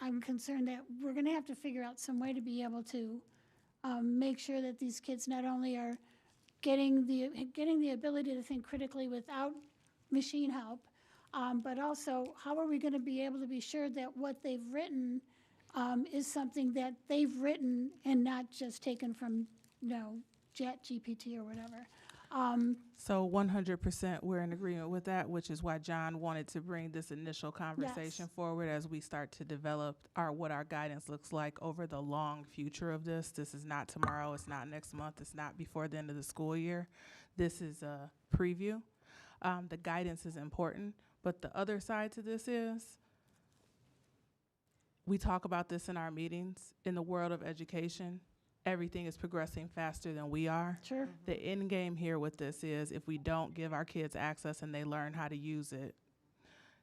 I'm concerned that we're going to have to figure out some way to be able to make sure that these kids not only are getting the ability to think critically without machine help, but also how are we going to be able to be sure that what they've written is something that they've written and not just taken from, Chat GPT or whatever. So 100% we're in agreement with that, which is why John wanted to bring this initial conversation forward as we start to develop what our guidance looks like over the long future of this. This is not tomorrow, it's not next month, it's not before the end of the school year. This is a preview. The guidance is important, but the other side to this is we talk about this in our meetings. In the world of education, everything is progressing faster than we are. Sure. The end game here with this is if we don't give our kids access and they learn how to use it,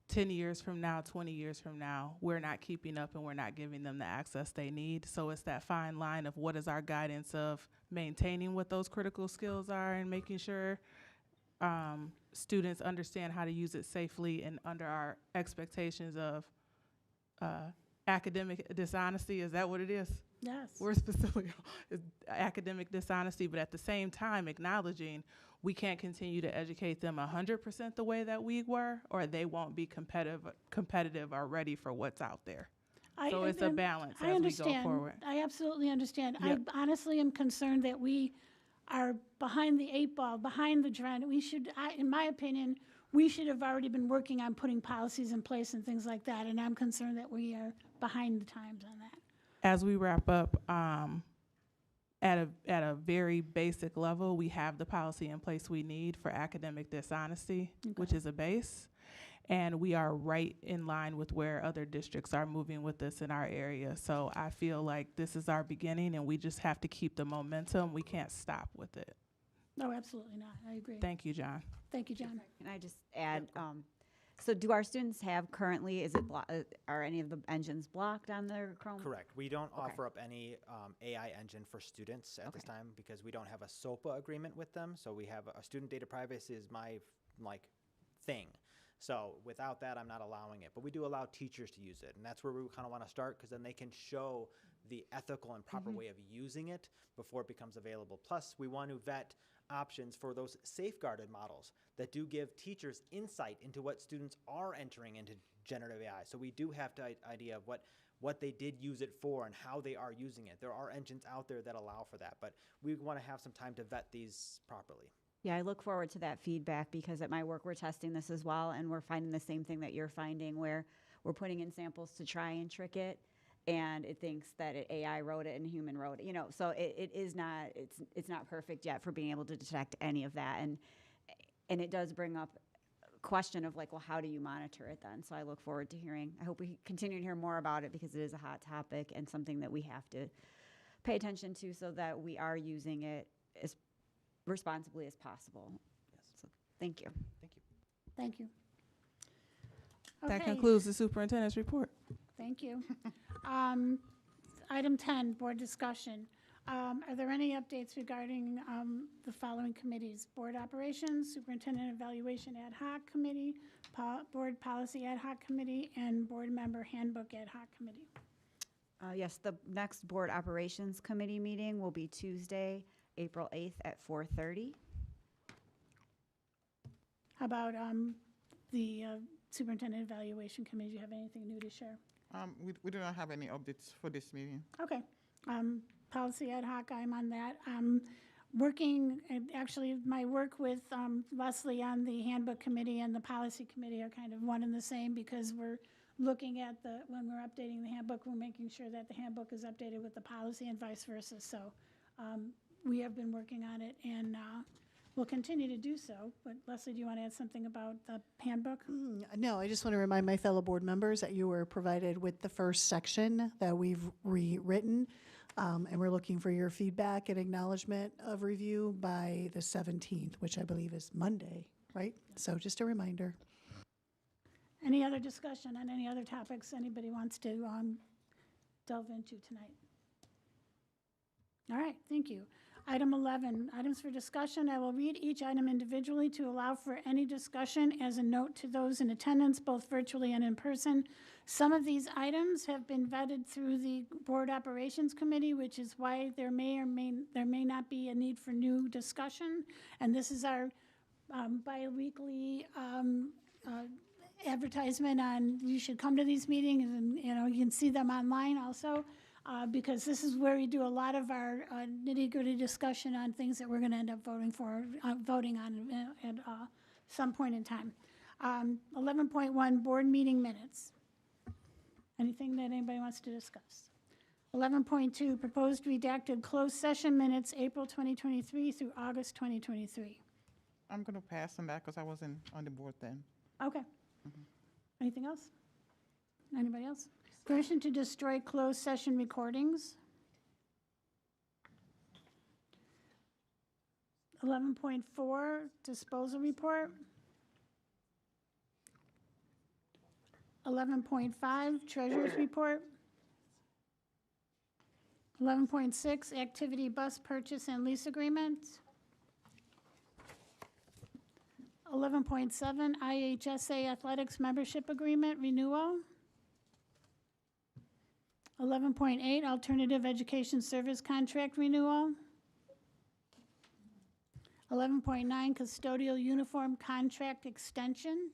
10 years from now, 20 years from now, we're not keeping up and we're not giving them the access they need. So it's that fine line of what is our guidance of maintaining what those critical skills are and making sure students understand how to use it safely and under our expectations of academic dishonesty. Is that what it is? Yes. We're specifically academic dishonesty, but at the same time acknowledging we can't continue to educate them 100% the way that we were, or they won't be competitive or ready for what's out there. So it's a balance as we go forward. I absolutely understand. Yep. I honestly am concerned that we are behind the 8 ball, behind the trend. In my opinion, we should have already been working on putting policies in place and things like that, and I'm concerned that we are behind the times on that. As we wrap up, at a very basic level, we have the policy in place we need for academic dishonesty, which is a base, and we are right in line with where other districts are moving with this in our area. So I feel like this is our beginning, and we just have to keep the momentum. We can't stop with it. No, absolutely not. I agree. Thank you, John. Thank you, John. Can I just add, so do our students have currently, are any of the engines blocked on their Chrome? Correct. We don't offer up any AI engine for students at this time because we don't have a SOPA agreement with them. So we have a student data privacy is my thing. So without that, I'm not allowing it. But we do allow teachers to use it. And that's where we kind of want to start, because then they can show the ethical and proper way of using it before it becomes available. Plus, we want to vet options for those safeguarded models that do give teachers insight into what students are entering into generative AI. So we do have the idea of what they did use it for and how they are using it. There are engines out there that allow for that, but we want to have some time to vet these properly. Yeah, I look forward to that feedback, because at my work we're testing this as well, and we're finding the same thing that you're finding, where we're putting in samples to try and trick it, and it thinks that AI wrote it and human wrote it. So it is not, it's not perfect yet for being able to detect any of that, and it does bring up a question of well, how do you monitor it then? So I look forward to hearing. I hope we continue to hear more about it, because it is a hot topic and something that we have to pay attention to so that we are using it as responsibly as possible. Yes. So thank you. Thank you. Thank you. That Okay. concludes the superintendent's report. Thank you. Item 10, board discussion. Are there any updates regarding the following committees? Board Operations, Superintendent Evaluation Ad Hoc Committee, Board Policy Ad Hoc Committee, and Board Member Handbook Ad Hoc Committee. Yes, the next Board Operations Committee meeting will be Tuesday, April 8th at 4:30. How about the Superintendent Evaluation Committee? Do you have anything new to share? We do not have any updates for this meeting. Okay. Policy ad hoc, I'm on that. Working, and actually, my work with Leslie on the handbook committee and the policy committee are kind of one and the same, because we're looking at when we're updating the handbook, we're making sure that the handbook is updated with the policy and vice versa. So we have been working on it, and we'll continue to do so. But Leslie, do you want to add something about the handbook? No, I just want to remind my fellow board members that you were provided with the first section that we've rewritten, and we're looking for your feedback and acknowledgement of review by the 17th, which I believe is Monday, right? So just a reminder. Any other discussion on any other topics anybody wants to delve into tonight? All right, thank you. Item 11, items for discussion. I will read each item individually to allow for any discussion as a note to those in attendance, both virtually and in person. Some of these items have been vetted through the Board Operations Committee, which is why there may not be a need for new discussion. And this is our bi-weekly advertisement on you should come to these meetings, and you can see them online also. Because this is where we do a lot of our nitty-gritty discussion on things that we're going to end up voting on at some point in time. 11.1, board meeting minutes. Anything that anybody wants to discuss? 11.2, proposed redacted closed session minutes, April 2023 through August 2023. I'm going to pass on that because I wasn't on the board then. Okay. Anything else? Anybody else? Permission to destroy closed session recordings. 11.4, disposal report. 11.5, treasurer's report. 11.6, activity bus purchase and lease agreement. 11.7, IHSA athletics membership agreement renewal. 11.8, alternative education service contract renewal. 11.9, custodial uniform contract extension.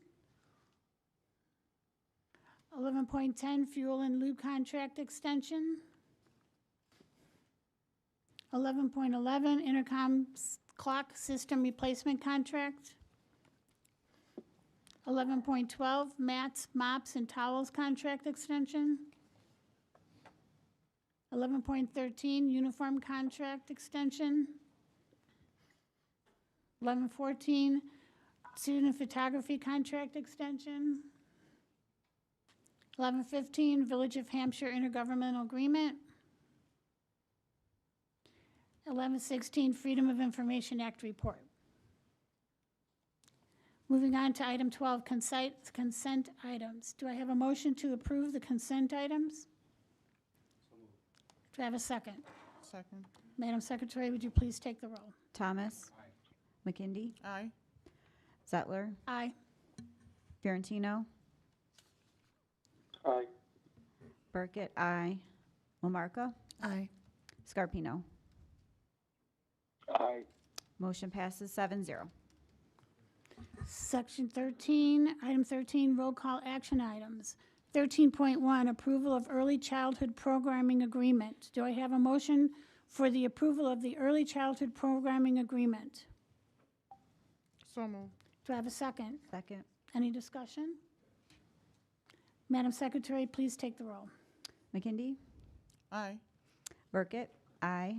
11.10, fuel and lube contract extension. 11.11, intercom clock system replacement contract. 11.12, mats, mops, and towels contract extension. 11.13, uniform contract extension. 11.14, student photography contract extension. 11.15, Village of Hampshire intergovernmental agreement. 11.16, Freedom of Information Act report. Moving on to item 12, consent items. Do I have a motion to approve the consent items? Do I have a second? Second. Madam Secretary, would you please take the roll? Thomas? McKindy? Aye. Zettler? Aye. Fiorentino? Aye. Burkett? Aye. Lamarca? Aye. Scarpino? Aye. Motion passes 7-0. Section 13, item 13, roll call action items. 13.1, approval of early childhood programming agreement. Do I have a motion for the approval of the early childhood programming agreement? So moved. Do I have a second? Second. Any discussion? Madam Secretary, please take the roll. McKindy? Aye. Burkett? Aye.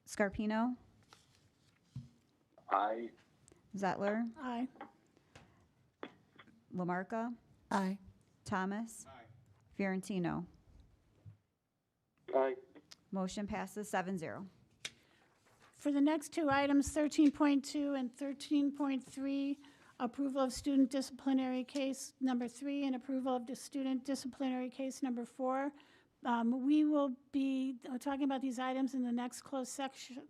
Scarpino? Aye. Zettler? Aye. Lamarca? Aye. Thomas? Fiorentino? Aye. Motion passes 7-0. For the next two items, 13.2 and 13.3, approval of student disciplinary case number 3 and approval of the student disciplinary case number 4. We will be talking about these items in the next closed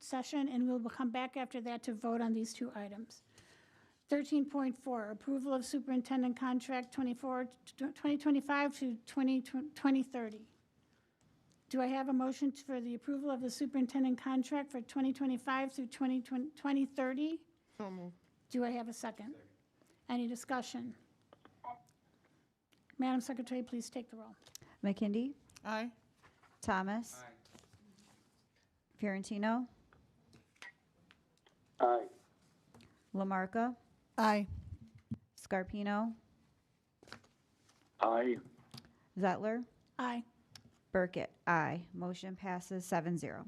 session, and we'll come back after that to vote on these two items. 13.4, approval of superintendent contract 2025 to 2030. Do I have a motion for the approval of the superintendent contract for 2025 through 2030? So moved. Do I have a second? Any discussion? Madam Secretary, please take the roll. McKindy, Aye. Thomas, Fiorentino, Aye. Lamarca, Aye. Scarpino, Aye. Zettler, Aye. Burkett, aye. Motion passes 7-0.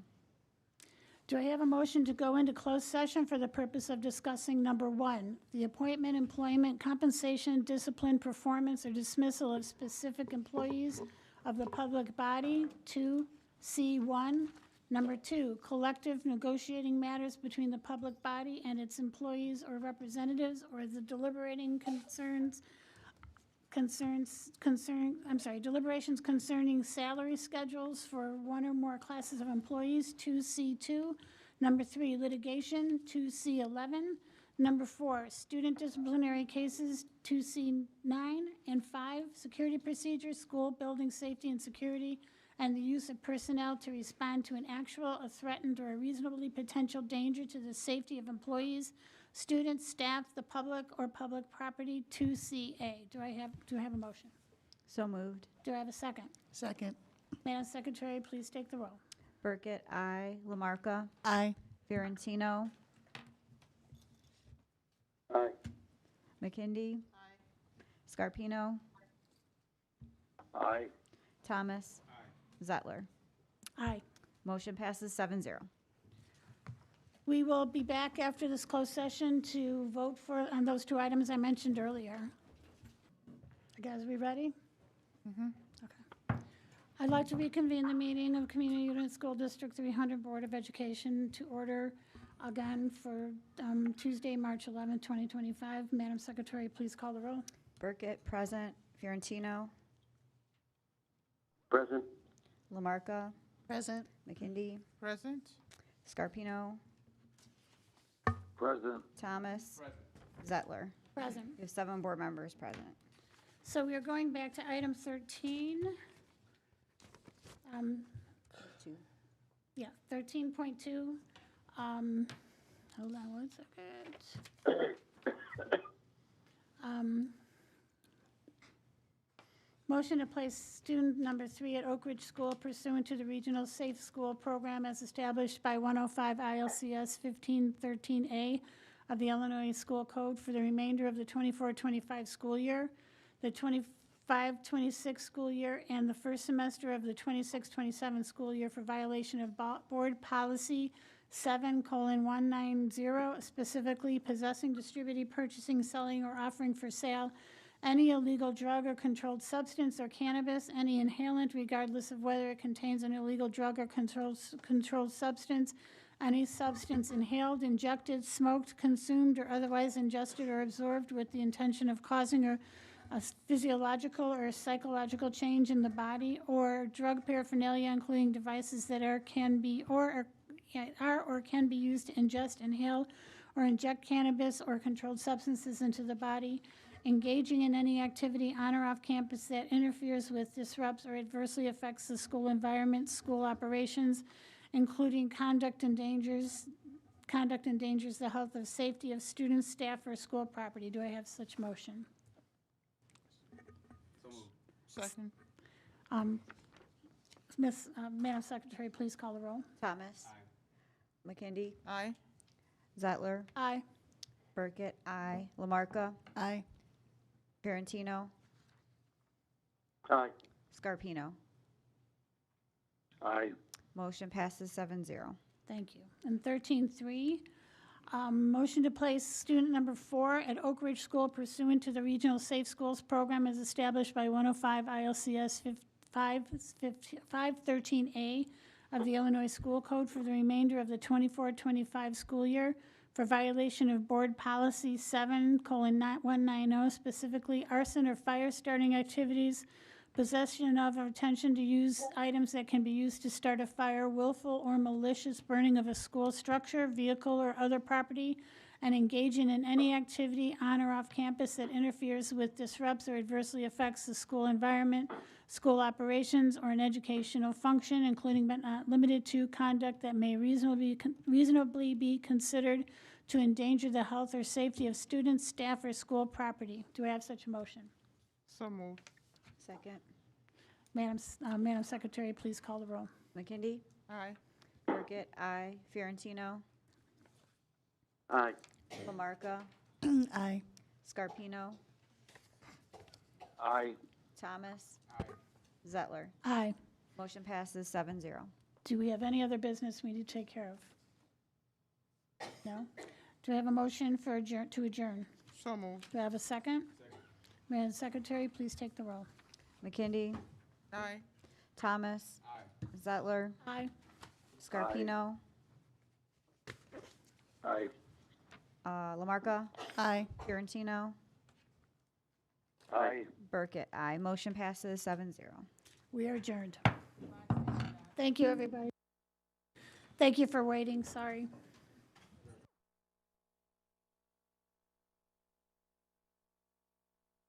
Do I have a motion to go into closed session for the purpose of discussing number 1, the appointment, employment, compensation, discipline, performance, or dismissal of specific employees of the public body, 2C1. Number 2, collective negotiating matters between the public body and its employees or representatives, or the deliberations concerning salary schedules for one or more classes of employees, 2C2. Number 3, litigation, 2C11. Number 4, student disciplinary cases, 2C9. And 5, security procedures, school building safety and security, and the use of personnel to respond to an actual, a threatened, or a reasonably potential danger to the safety of employees, students, staff, the public, or public property, 2CA. Do I have a motion? So moved. Do I have a second? Second. Madam Secretary, please take the roll. Burkett, aye. Lamarca, Aye. Fiorentino, Aye. McKindy, Scarpino, Aye. Thomas, Zettler. Aye. Motion passes 7-0. We will be back after this closed session to vote on those two items I mentioned earlier. Guys, we ready? Okay. I'd like to reconvene the meeting of Community Unit School District 300 Board of Education to order again for Tuesday, March 11, 2025. Madam Secretary, please call the roll. Burkett, present. Fiorentino, Present. Lamarca, Present. McKindy, Present. Scarpino, Present. Thomas, Zettler. Present. We have 7 board members present. So we are going back to item 13. 2. Yeah, 13.2. Hold on one second. Motion to place student number 3 at Oak Ridge School pursuant to the Regional Safe School Program as established by 105 ILCS 1513A of the Illinois School Code for the remainder of the 24-25 school year, the 25-26 school year, and the first semester of the 26-27 school year for violation of Board Policy 7:190, specifically possessing, distributing, purchasing, selling, or offering for sale any illegal drug or controlled substance or cannabis, any inhalant, regardless of whether it contains an illegal drug or controlled substance, any substance inhaled, injected, smoked, consumed, or otherwise ingested or absorbed with the intention of causing a physiological or psychological change in the body, or drug paraphernalia, including devices that can be used to ingest, inhale, or inject cannabis or controlled substances into the body, engaging in any activity on or off campus that interferes with, disrupts, or adversely affects the school environment, school operations, including conduct endangers the health or safety of students, staff, or school property. Do I have such motion? Second. Madam Secretary, please call the roll. Thomas. McKindy, Aye. Zettler, Aye. Burkett, aye. Lamarca, Aye. Fiorentino, Aye. Scarpino. Aye. Motion passes 7-0. Thank you. And 13.3, motion to place student number 4 at Oak Ridge School pursuant to the Regional Safe Schools Program as established by 105 ILCS 513A of the Illinois School Code for the remainder of the 24-25 school year for violation of Board Policy 7:190, specifically arson or fire starting activities, possession of or intention to use items that can be used to start a fire, willful or malicious burning of a school structure, vehicle, or other property, and engaging in any activity on or off campus that interferes with, disrupts, or adversely affects the school environment, school operations, or an educational function, including but not limited to conduct that may reasonably be considered to endanger the health or safety of students, staff, or school property. Do I have such a motion? So moved. Second. Madam Secretary, please call the roll. McKindy? Aye. Burkett, aye. Fiorentino? Aye. Lamarca? Aye. Scarpino? Aye. Thomas? Zettler? Aye. Motion passes 7-0. Do we have any other business we need to take care of? No? Do I have a motion for to adjourn? So moved. Do I have a second? Madam Secretary, please take the roll. McKindy? Aye. Thomas? Zettler? Aye. Scarpino? Aye. Lamarca? Aye. Fiorentino? Aye. Burkett, aye. Motion passes 7-0. We are adjourned. Thank you, everybody. Thank you for waiting, sorry.